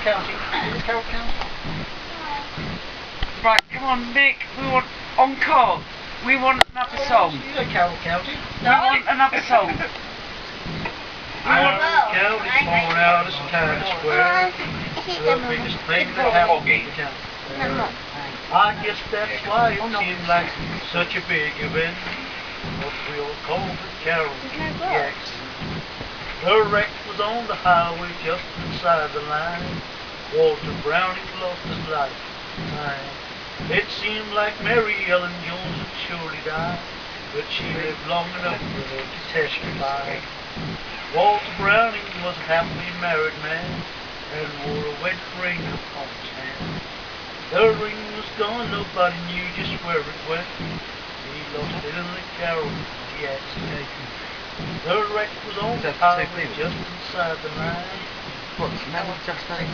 County. Is it Carroll County? Right, come on, Nick. We want encore. We want another song. You know Carroll County. We want another song. Carroll County, born out of Times Square. The biggest thing that happened in town. I guess that's why it seemed like such a big event. What we'll call the Carroll Jackson. The wreck was on the highway just inside the line. Walter Browning lost his life. It seemed like Mary Ellen Jones had surely died, but she lived long enough to testify. Walter Browning was a happily married man and wore a wedding ring on his hand. The ring was gone, nobody knew just where it went. He lost it in the Carroll accident. The wreck was on the highway just inside the line. What's that? Just that?